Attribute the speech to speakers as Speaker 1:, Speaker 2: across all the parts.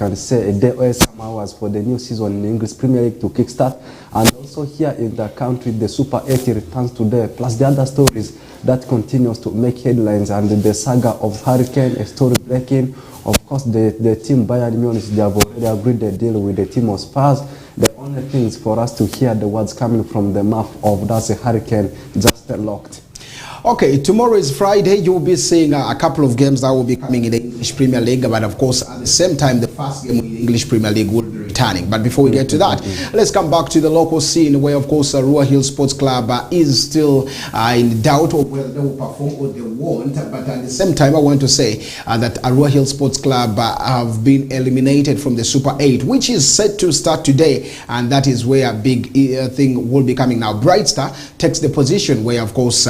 Speaker 1: can say, a day or some hours for the new season in the English Premier League to kickstart. And also here in the country, the Super 8 returns today, plus the other stories that continues to make headlines, and the saga of Hurricane, a story breaking. Of course, the team Bayern Munich, they have already agreed the deal with the team of Spurs. The only thing is for us to hear the words coming from the mouth of that's a Hurricane just locked.
Speaker 2: Okay, tomorrow is Friday. You will be seeing a couple of games that will be coming in the English Premier League, but of course, at the same time, the first game in the English Premier League will be returning. But before we get to that, let's come back to the local scene where, of course, Arua Hill Sports Club is still in doubt of whether they will perform or they won't. But at the same time, I want to say that Arua Hill Sports Club have been eliminated from the Super 8, which is set to start today, and that is where a big thing will be coming now. Bright Star takes the position where, of course,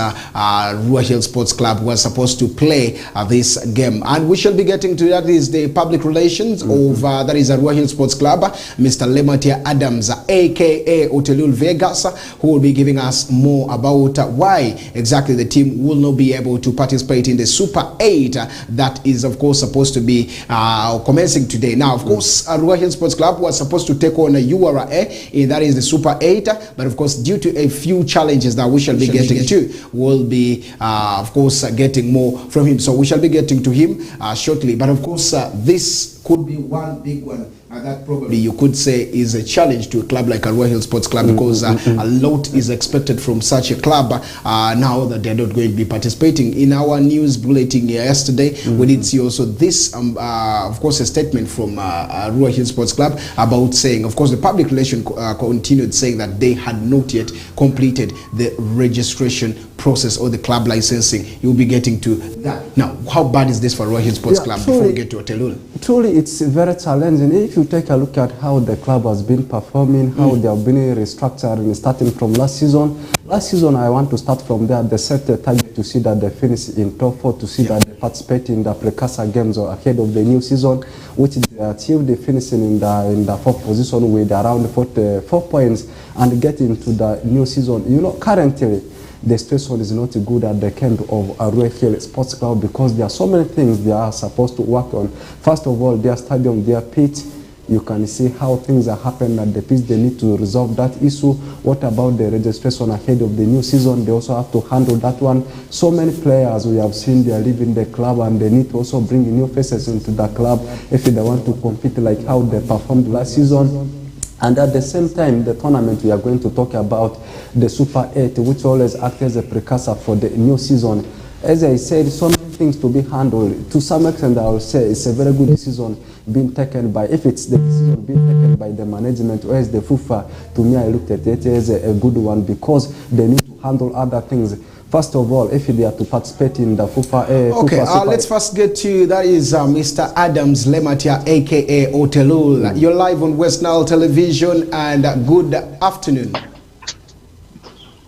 Speaker 2: Arua Hill Sports Club was supposed to play this game, and we shall be getting to that. Is the public relations of that is Arua Hill Sports Club, Mr. Lematia Adams, aka Otelul Vegas, who will be giving us more about why exactly the team will not be able to participate in the Super 8 that is, of course, supposed to be commencing today. Now, of course, Arua Hill Sports Club was supposed to take on a URA, that is the Super 8, but of course, due to a few challenges that we shall be getting to, will be of course getting more from him, so we shall be getting to him shortly. But of course, this could be one big one that probably you could say is a challenge to a club like Arua Hill Sports Club, because a lot is expected from such a club now that they're not going to be participating. In our news bulletin yesterday, we did see also this of course a statement from Arua Hill Sports Club about saying, of course, the public relation continued saying that they had not yet completed the registration process or the club licensing. You'll be getting to that. Now, how bad is this for Arua Hill Sports Club before we get to Otelul?
Speaker 1: Truly, it's very challenging. If you take a look at how the club has been performing, how they have been restructuring, starting from last season. Last season, I want to start from there. They set the target to see that they finish in top 4, to see that they participate in the precursor games or ahead of the new season, which they achieved, the finishing in the 4th position with around 44 points and get into the new season. You know, currently, the situation is not good at the camp of Arua Hill Sports Club, because there are so many things they are supposed to work on. First of all, their stadium, their pitch. You can see how things are happening at the pitch. They need to resolve that issue. What about the registration ahead of the new season? They also have to handle that one. So many players we have seen, they are leaving the club, and they need to also bring new faces into the club if they want to compete like how they performed last season. And at the same time, the tournament, we are going to talk about the Super 8, which always acts as a precursor for the new season. As I said, so many things to be handled. To some extent, I will say it's a very good decision being taken by, if it's the decision being taken by the management or as the FIFA, to me, I looked at it as a good one, because they need to handle other things. First of all, if they are to participate in the FIFA...
Speaker 2: okay, let's first get to, that is Mr. Adams Lematia, a.k.a. Otelul. You're live on West Nile Television, and good afternoon.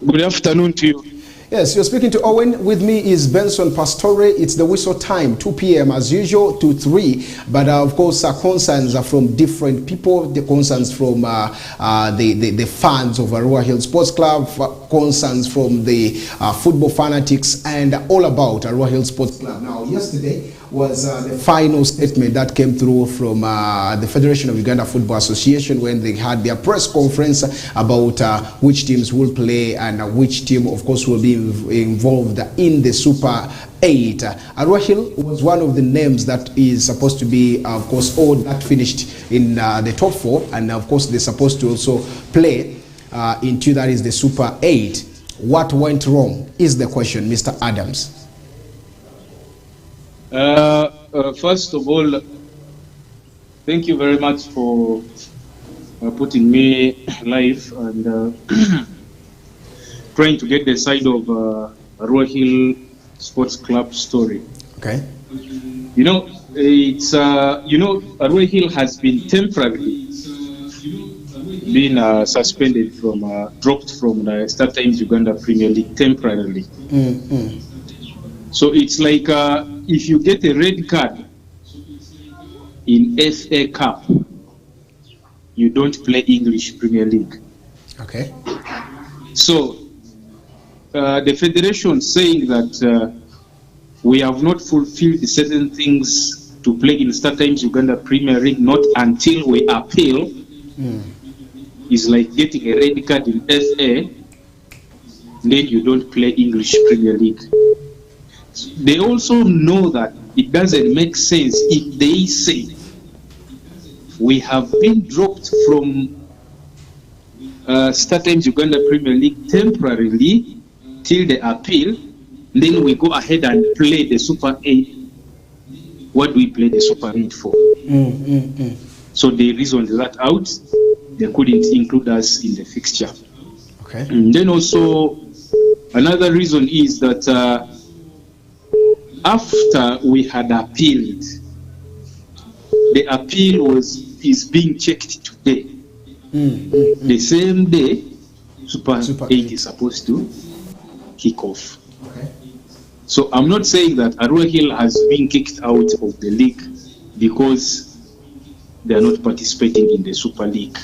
Speaker 3: Good afternoon to you.
Speaker 2: Yes, you're speaking to Owen. With me is Benson Pastore. It's the whistle time, 2 p.m. as usual to 3. But of course, concerns are from different people. The concerns from the fans of Arua Hill Sports Club, concerns from the football fanatics, and all about Arua Hill Sports Club. Now, yesterday was the final statement that came through from the Federation of Uganda Football Association when they had their press conference about which teams will play and which team, of course, will be involved in the Super 8. Arua Hill was one of the names that is supposed to be, of course, all that finished in the top 4, and of course, they're supposed to also play into, that is the Super 8. What went wrong is the question, Mr. Adams.
Speaker 3: First of all, thank you very much for putting me live and trying to get the side of Arua Hill Sports Club story.
Speaker 2: Okay.
Speaker 3: You know, it's Arua Hill has been temporarily been suspended from, dropped from the Star Times Uganda Premier League temporarily. So it's like if you get a red card in FA Cup, you don't play English Premier League.
Speaker 2: Okay.
Speaker 3: So the federation saying that we have not fulfilled certain things to play in StarTimes Uganda Premier League, not until we appeal, is like getting a red card in FA, then you don't play English Premier League. They also know that it doesn't make sense if they say we have been dropped from StarTimes Uganda Premier League temporarily till the appeal, then we go ahead and play the Super 8. What do we play the Super 8 for? So they reasoned that out. They couldn't include us in the fixture.
Speaker 2: Okay.
Speaker 3: And then also another reason is that after we had appealed, the appeal is being checked today. The same day Super 8 is supposed to kick off.
Speaker 2: Okay.
Speaker 3: So I'm not saying that Arua Hill has been kicked out of the league because they are not participating in the Super League.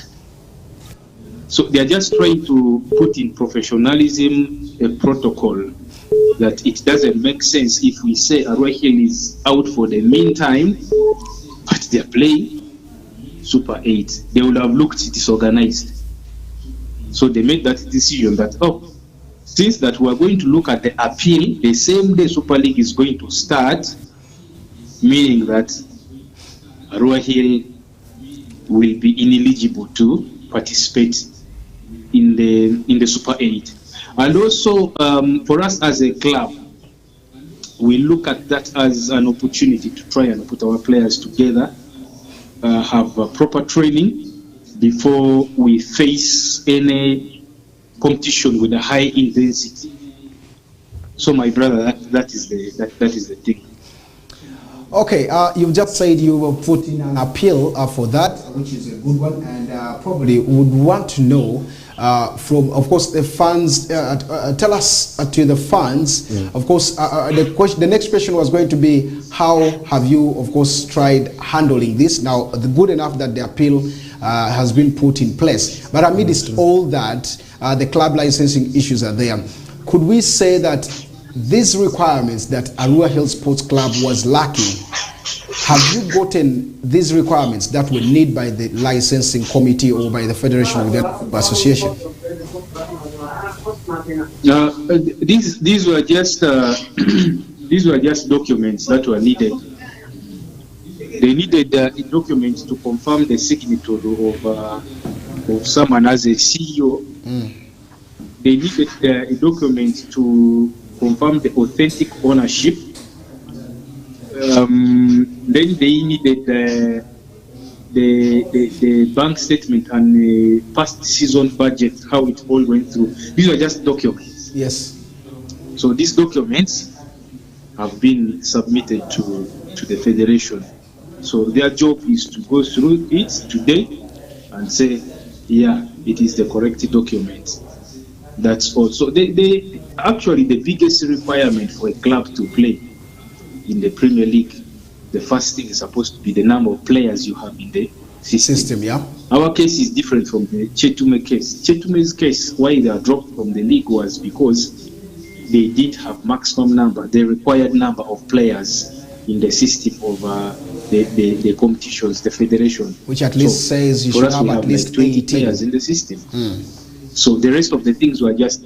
Speaker 3: So they are just trying to put in professionalism a protocol that it doesn't make sense if we say Arua Hill is out for the meantime, but they are playing Super 8. They would have looked disorganized. So they made that decision that, since that we are going to look at the appeal the same day Super League is going to start, meaning that Arua Hill will be ineligible to participate in the Super 8. And also for us as a club, we look at that as an opportunity to try and put our players together, have proper training before we face any competition with a high intensity. So my brother, that is the thing.
Speaker 2: Okay, you've just said you will put in an appeal for that, which is a good one, and probably would want to know from, of course, the fans. Tell us to the fans. Of course, the next question was going to be, how have you, of course, tried handling this? Now, the good enough that the appeal has been put in place, but amidst all that, the club licensing issues are there. Could we say that these requirements that Arua Hill Sports Club was lacking, have you gotten these requirements that were needed by the licensing committee or by the Federation of the Association?
Speaker 3: These were just these were just documents that were needed. They needed a document to confirm the signature of someone as a CEO. They needed a document to confirm the authentic ownership. Then they needed the bank statement and the past season budget, how it all went through. These are just documents.
Speaker 2: Yes.
Speaker 3: So these documents have been submitted to the Federation. So their job is to go through it today and say, yeah, it is the correct document. That's also they actually the biggest requirement for a club to play in the Premier League. The first thing is supposed to be the number of players you have in the system.
Speaker 2: Yeah.
Speaker 3: Our case is different from the Chetume case. Chetume's case, why they are dropped from the league was because they did have maximum number, the required number of players in the system of the competitions, the federation.
Speaker 2: Which at least says you should have at least
Speaker 3: like 20
Speaker 2: 18
Speaker 3: players in the system. So the rest of the things were just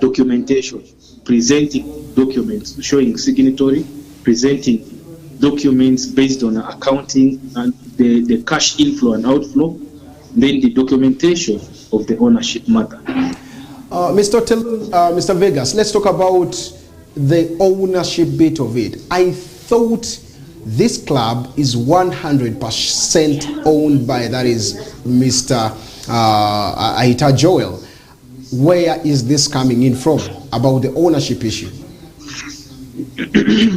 Speaker 3: documentation, presenting documents showing signatory, presenting documents based on accounting and the cash inflow and outflow, then the documentation of the ownership matter.
Speaker 2: Mr. Vegas, let's talk about the ownership bit of it. I thought this club is 100% owned by, that is Mr. Ahita Joel. Where is this coming in from about the ownership issue?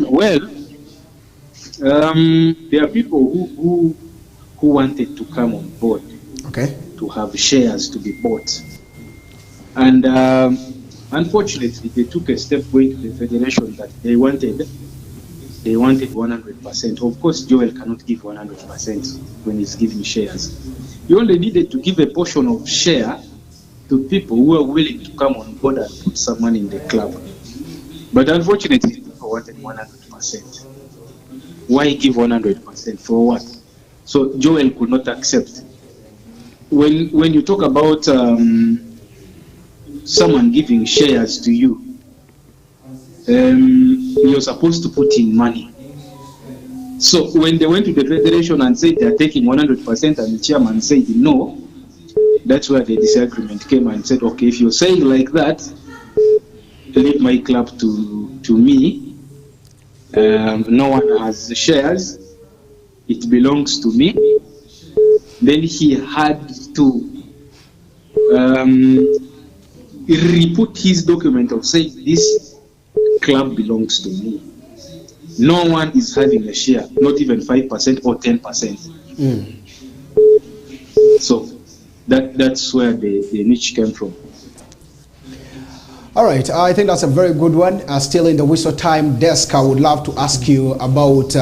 Speaker 3: Well, there are people who wanted to come on board,
Speaker 2: okay,
Speaker 3: to have shares to be bought, and unfortunately they took a step going to the federation that they wanted 100%. Of course, Joel cannot give 100% when he's giving shares. He only needed to give a portion of share to people who are willing to come on board and put some money in the club. But unfortunately, people wanted 100%. Why give 100%? For what? So Joel could not accept. When you talk about someone giving shares to you, you're supposed to put in money. So when they went to the federation and said they're taking 100% and the chairman said no, that's where the disagreement came and said, okay, if you're saying like that, leave my club to me. No one has shares. It belongs to me. Then he had to re-put his document of saying this club belongs to me. No one is having a share, not even 5% or 10%. So that's where the niche came from.
Speaker 2: All right, I think that's a very good one. Still in the whistle time desk, I would love to ask you about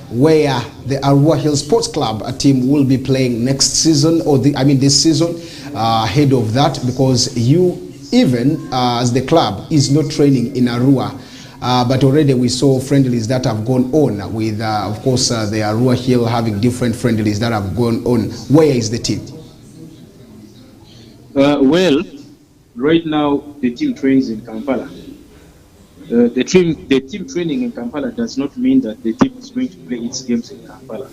Speaker 2: where the Arua Hill Sports Club team will be playing next season, or this season, ahead of that, because you, even as the club, is not training in Arua. But already we saw friendlies that have gone on with, of course, the Arua Hill having different friendlies that have gone on. Where is the team?
Speaker 3: Well, right now the team trains in Kampala. The team training in Kampala does not mean that the team is going to play its games in Kampala.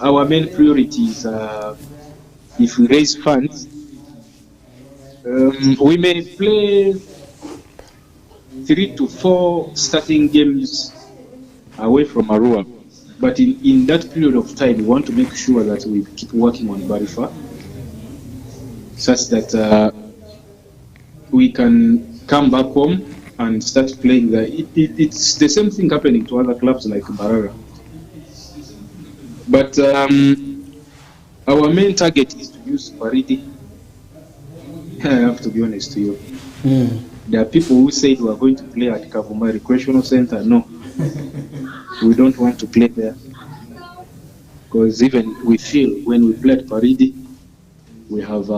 Speaker 3: Our main priorities are, if we raise funds, we may play 3 to 4 starting games away from Arua. But in that period of time, we want to make sure that we keep working on Barifa, such that we can come back home and start playing there. It's the same thing happening to other clubs like Barara. But our main target is to use Paridi. I have to be honest to you. There are people who said we are going to play at Kavuma Recreational Center. No, we don't want to play there. Because even we feel when we play at Paridi, we have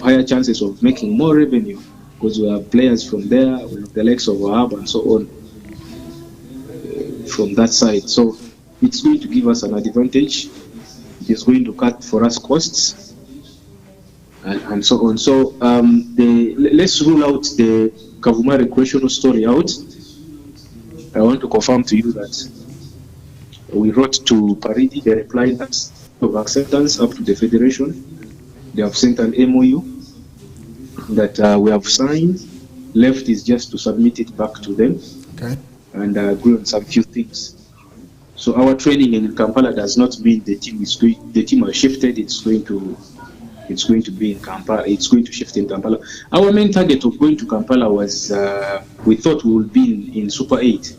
Speaker 3: higher chances of making more revenue, because we have players from there, we have the likes of Wahab and so on from that side. So it's going to give us an advantage. It is going to cut for us costs and so on. So let's rule out the Kavuma recreational story out. I want to confirm to you that we wrote to Paridi, they replied us of acceptance up to the federation. They have sent an MOU that we have signed. Left is just to submit it back to them, and agree on some few things. So our training in Kampala does not mean the team has shifted. It's going to be in Kampala. It's going to shift in Kampala. Our main target of going to Kampala was we thought we would be in Super 8,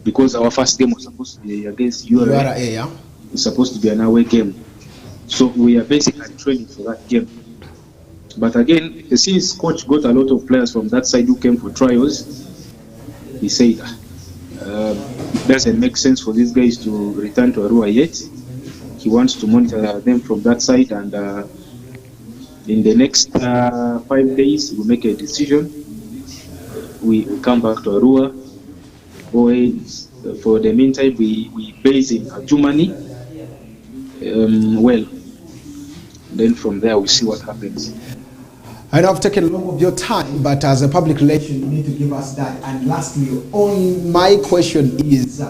Speaker 3: because our first game was supposed to be against URA. Yeah? It's supposed to be an away game. So we are basically training for that game. But again, since coach got a lot of players from that side who came for trials, he said it doesn't make sense for these guys to return to Arua yet. He wants to monitor them from that side, and in the next 5 days we'll make a decision. We come back to Arua. For the meantime, we base in Germany. Well, then from there we see what happens.
Speaker 2: I know I've taken a lot of your time, but as a public relation, you need to give us that. And lastly, on my question is,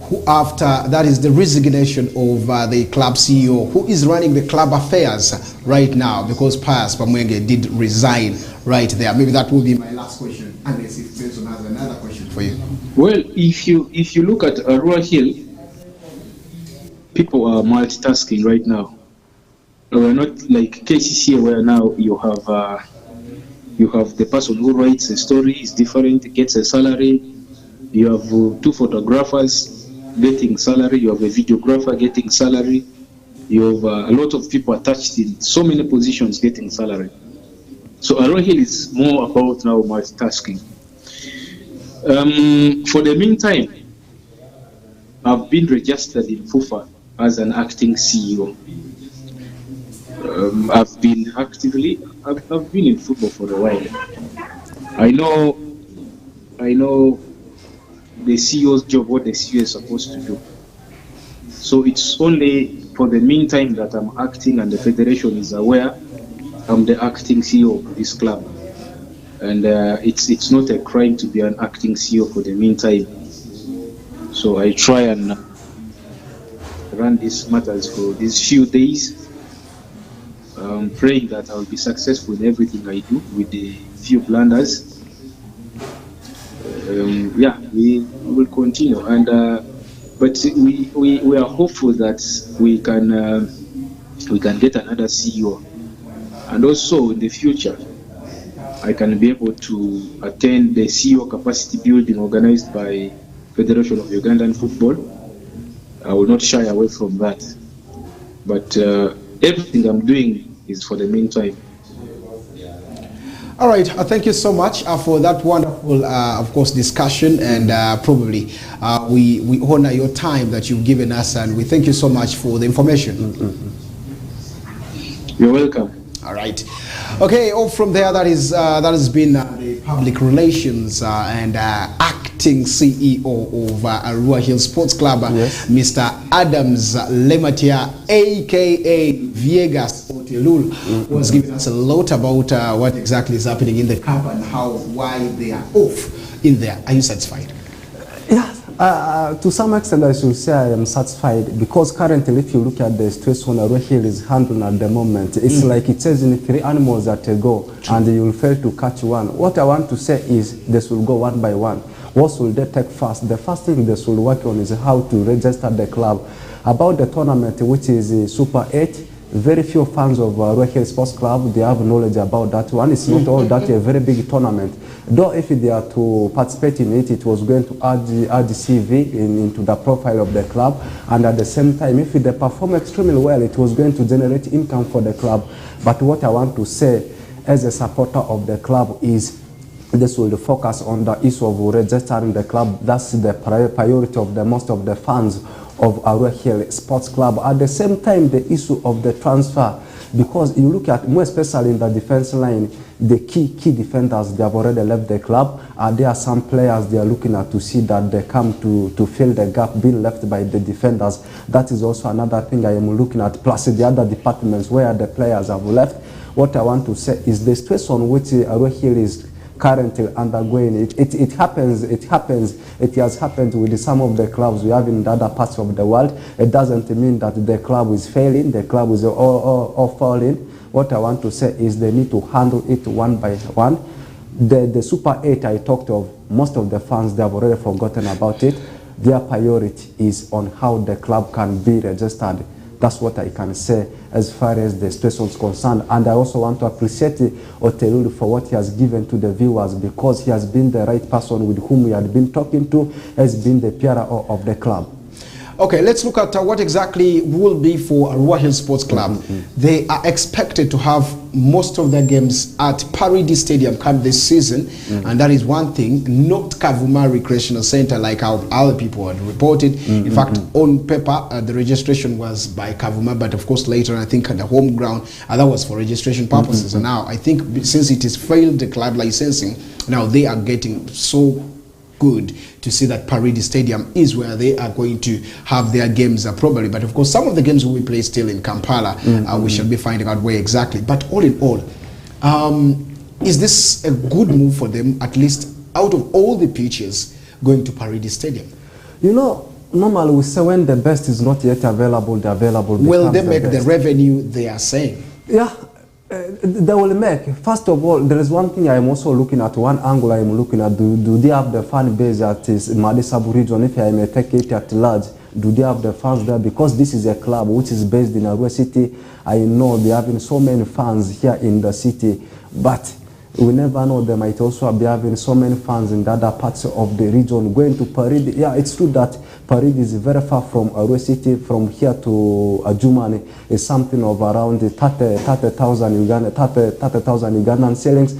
Speaker 2: who after that is the resignation of the club CEO, who is running the club affairs right now, because Pius Pamwenge did resign right there. Maybe that will be my last question, unless if Benson has another question for you.
Speaker 3: Well, if you look at Arua Hill, people are multitasking right now. We're not like KCCA, where now you have the person who writes a story is different, gets a salary. You have 2 photographers getting salary. You have a videographer getting salary. You have a lot of people attached in so many positions getting salary. So Arua Hill is more about now multitasking. For the meantime, I've been registered in FUFA as an acting CEO. I've been in football for a while. I know the CEO's job, what the CEO is supposed to do. So it's only for the meantime that I'm acting, and the federation is aware I'm the acting CEO of this club. And it's not a crime to be an acting CEO for the meantime. So I try and run these matters for these few days, praying that I'll be successful in everything I do with the few blunders. We will continue, and but we are hopeful that we can get another CEO, and also in the future I can be able to attend the CEO capacity building organized by Federation of Ugandan Football. I will not shy away from that, but everything I'm doing is for the meantime.
Speaker 2: All right, thank you so much for that wonderful, of course, discussion, and probably we honor your time that you've given us, and we thank you so much for the information.
Speaker 3: You're welcome.
Speaker 2: All right. Okay, off from there, that has been the public relations and acting CEO of Arua Hill Sports Club,
Speaker 1: yes,
Speaker 2: Mr. Adams Lematia, aka Viegas Otelul, was giving us a lot about what exactly is happening in the club and why they are off in there. Are you satisfied?
Speaker 1: Yeah. To some extent, I should say I am satisfied, because currently, if you look at the situation Arua Hill is handling at the moment, it's like it says in 3 animals that go, and you will fail to catch one. What I want to say is this will go one by one. What will they take first? The first thing they should work on is how to register the club. About the tournament, which is Super 8, very few fans of Arua Hill Sports Club, they have knowledge about that one. It's not all that a very big tournament. Though if they are to participate in it, it was going to add the CV into the profile of the club. And at the same time, if they perform extremely well, it was going to generate income for the club. But what I want to say as a supporter of the club is this will focus on the issue of registering the club. That's the priority of the most of the fans of Arua Hill Sports Club. At the same time, the issue of the transfer, because you look at, more especially in the defense line, the key defenders, they have already left the club. There are some players they are looking at to see that they come to fill the gap being left by the defenders. That is also another thing I am looking at, plus the other departments where the players have left. What I want to say is the situation which Arua Hill is currently undergoing. It has happened with some of the clubs we have in the other parts of the world. It doesn't mean that the club is failing, the club is all falling. What I want to say is they need to handle it one by one. The Super 8 I talked of, most of the fans, they have already forgotten about it. Their priority is on how the club can be registered. That's what I can say as far as the situation is concerned. And I also want to appreciate Otelulu for what he has given to the viewers, because he has been the right person with whom we had been talking to, has been the PRO of the club.
Speaker 2: Okay, let's look at what exactly will be for Arua Hill Sports Club. They are expected to have most of their games at Paridi Stadium come this season, and that is one thing, not Kavuma Recreational Center like how other people had reported. In fact, on paper, the registration was by Kavuma, but of course later I think at the home ground, that was for registration purposes. And now I think since it is failed the club licensing, now they are getting so good to see that Paridi Stadium is where they are going to have their games probably. But of course, some of the games will be played still in Kampala. We shall be finding out where exactly. But all in all, is this a good move for them, at least out of all the pitches, going to Paridi Stadium?
Speaker 1: You know, normally we say when the best is not yet available, the available becomes
Speaker 2: will they make
Speaker 1: the
Speaker 2: the revenue they are saying?
Speaker 1: Yeah. They will make. First of all, there is one thing I am also looking at, one angle I am looking at. Do they have the fan base that is Madisabu region? If I may take it at large, do they have the fans there? Because this is a club which is based in Arua City. I know they are having so many fans here in the city, but we never know, they might also be having so many fans in the other parts of the region going to Paridi. Yeah, it's true that Paridi is very far from Arua City. From here to Adjumani is something of around 30,000 Ugandan shillings.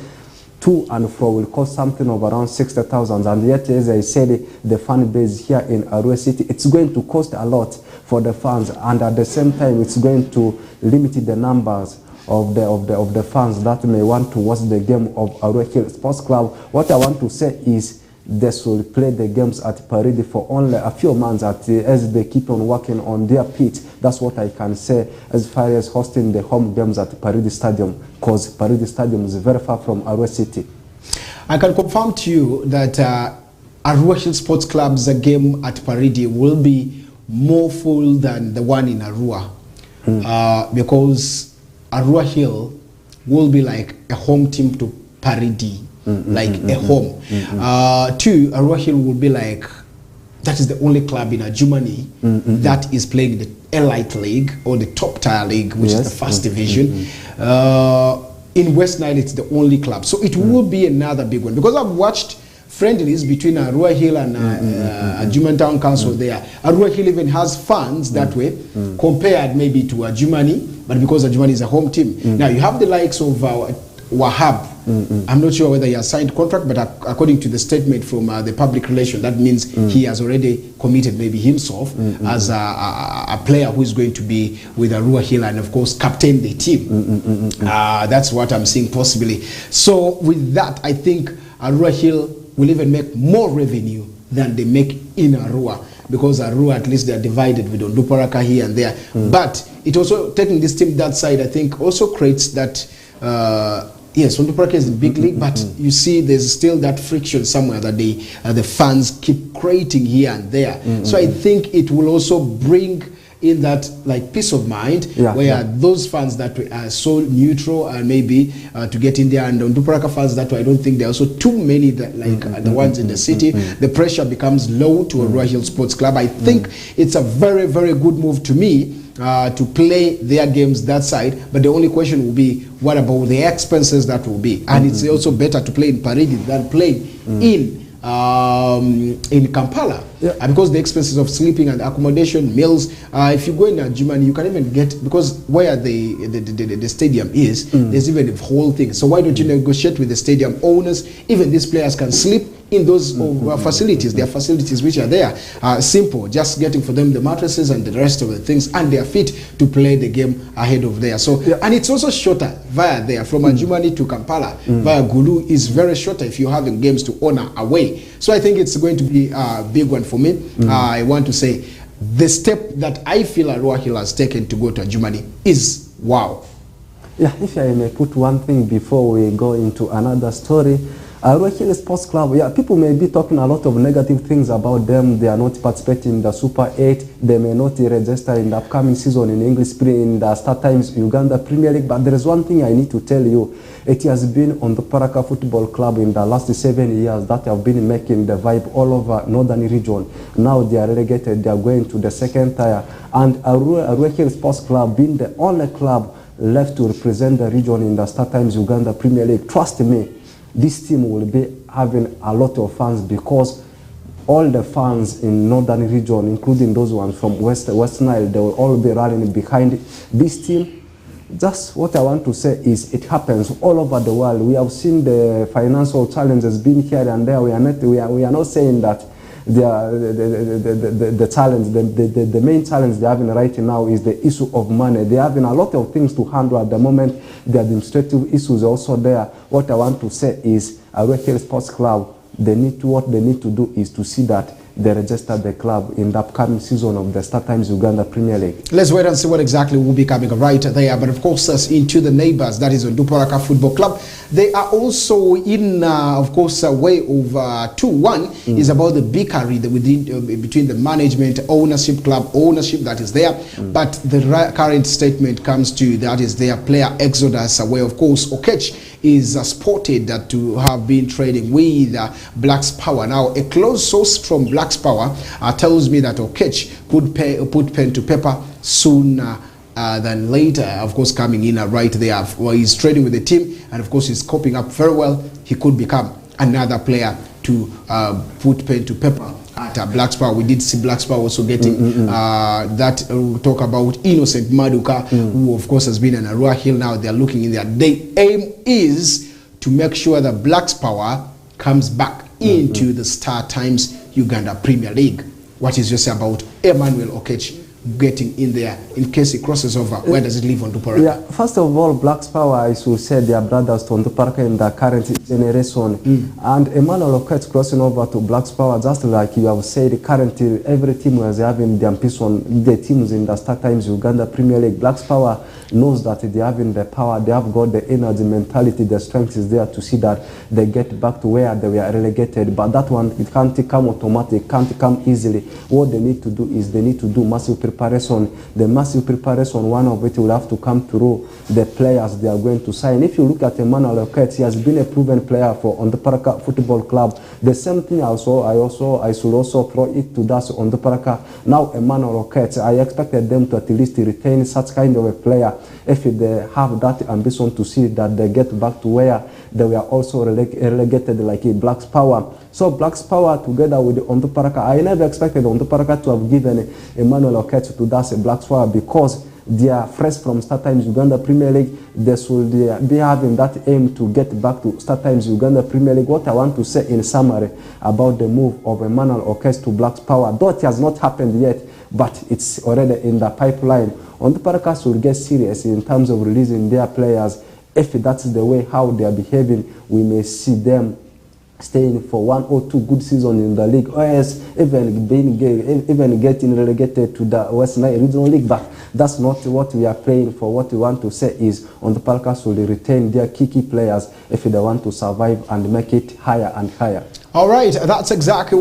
Speaker 1: To and fro will cost something of around 60,000. And yet, as I said, the fan base here in Arua City, it's going to cost a lot for the fans. And at the same time, it's going to limit the numbers of the fans that may want to watch the game of Arua Hill Sports Club. What I want to say is they should play the games at Paridi for only a few months as they keep on working on their pitch. That's what I can say as far as hosting the home games at Paridi Stadium, because Paridi Stadium is very far from Arua City.
Speaker 2: I can confirm to you that Arua Hill Sports Club's game at Paridi will be more full than the one in Arua, because Arua Hill will be like a home team to Paridi. Like a home. Two, Arua Hill will be like, that is the only club in Germany that is playing the Elite League or the top tier league, which is the first division. In West Nile, it's the only club. So it will be another big one, because I've watched friendlies between Arua Hill and Adjumani Town Council there. Arua Hill even has fans that way, compared maybe to Adjumani, but because Adjumani is a home team. Now you have the likes of Wahab. I'm not sure whether he has signed contract, but according to the statement from the public relation, that means he has already committed maybe himself as a player who is going to be with Arua Hill and of course captain the team. That's what I'm seeing possibly. So with that, I think Arua Hill will even make more revenue than they make in Arua, because Arua, at least they are divided with Onduparaka here and there. But it also, taking this team that side, I think also creates that yes, Onduparaka is the big league, but you see there's still that friction somewhere that the fans keep creating here and there. So I think it will also bring in that like peace of mind, where those fans that are so neutral and maybe to get in there, and Onduparaka fans that way, I don't think there are also too many that like the ones in the city. The pressure becomes low to Arua Hill Sports Club. I think it's a very, very good move to me to play their games that side, but the only question will be, what about the expenses that will be? And it's also better to play in Paridi than play in Kampala, because the expenses of sleeping and accommodation, meals, if you go in Adjumani, you can even get, because where the stadium is, there's even the whole thing. So why don't you negotiate with the stadium owners? Even these players can sleep in those facilities. There are facilities which are there, simple, just getting for them the mattresses and the rest of the things, and they are fit to play the game ahead of there. So and it's also shorter via there, from Adjumani to Kampala via Gulu is very shorter if you're having games to honor away. So I think it's going to be a big one for me. I want to say the step that I feel Arua Hill has taken to go to Adjumani is wow.
Speaker 1: Yeah, if I may put one thing before we go into another story. Arua Hill Sports Club, people may be talking a lot of negative things about them. They are not participating in the Super 8. They may not register in the upcoming season in in the Start Times Uganda Premier League. But there is one thing I need to tell you. It has been on the Onduparaka Football Club in the last 7 years that have been making the vibe all over Northern region. Now they are relegated. They are going to the second tier. And Arua Hill Sports Club being the only club left to represent the region in the Start Times Uganda Premier League. Trust me, this team will be having a lot of fans, because all the fans in Northern region, including those ones from West Nile, they will all be rallying behind this team. Just what I want to say is, it happens all over the world. We have seen the financial challenges being here and there. We are not saying that the challenge, the main challenge they're having right now is the issue of money. They're having a lot of things to handle at the moment. The administrative issues are also there. What I want to say is, Arua Hill Sports Club, what they need to do is to see that they register the club in the upcoming season of the Start Times Uganda Premier League.
Speaker 2: Let's wait and see what exactly will be coming right there. But of course, as into the neighbors, that is Onduparaka Football Club. They are also in, of course, a way of 2-1 is about the bickery between the management, ownership, club ownership that is there. But the current statement comes to that is their player exodus, where of course Okech is spotted to have been trading with Black's Power. Now, a close source from Black's Power tells me that Okech could put pen to paper sooner than later, of course, coming in right there. Well, he's trading with the team, and of course he's coping up very well. He could become another player to put pen to paper at Black's Power. We did see Black's Power also getting that. We'll talk about Innocent Maduka, who of course has been in Arua Hill. Now they're looking in there. The aim is to make sure that Black's Power comes back into the Star Times Uganda Premier League. What is just about Emmanuel Okech getting in there in case it crosses over? Where does it leave Onduparaka?
Speaker 1: Yeah, first of all, Black's Power, I should say they are brothers to Onduparaka in the current generation. And Emmanuel Oketch crossing over to Black's Power, just like you have said, currently every team was having the ambition, the teams in the Start Times Uganda Premier League. Black's Power knows that they are having the power, they have got the energy, mentality, the strength is there to see that they get back to where they were relegated. But that one, it can't come automatic, can't come easily. What they need to do is they need to do massive preparation. The massive preparation, one of it will have to come through the players they are going to sign. If you look at Emmanuel Oketch, he has been a proven player for Onduparaka Football Club. The same thing I should also throw it to that Onduparaka. Now Emmanuel Oketch, I expected them to at least retain such kind of a player if they have that ambition to see that they get back to where they were also relegated, like a Black's Power. So Black's Power together with Onduparaka, I never expected Onduparaka to have given Emmanuel Oketch to that Black's Power because they are fresh from Start Times Uganda Premier League. They should be having that aim to get back to Start Times Uganda Premier League. What I want to say in summary about the move of Emmanuel Oketch to Black's Power, though it has not happened yet, but it's already in the pipeline. Onduparaka should get serious in terms of releasing their players. If that's the way how they are behaving, we may see them staying for 1 or 2 good seasons in the league, or else even getting relegated to the West Nile Regional League. But that's not what we are praying for. What we want to say is Onduparaka should retain their key players if they want to survive and make it higher and higher.
Speaker 2: All right, that's exactly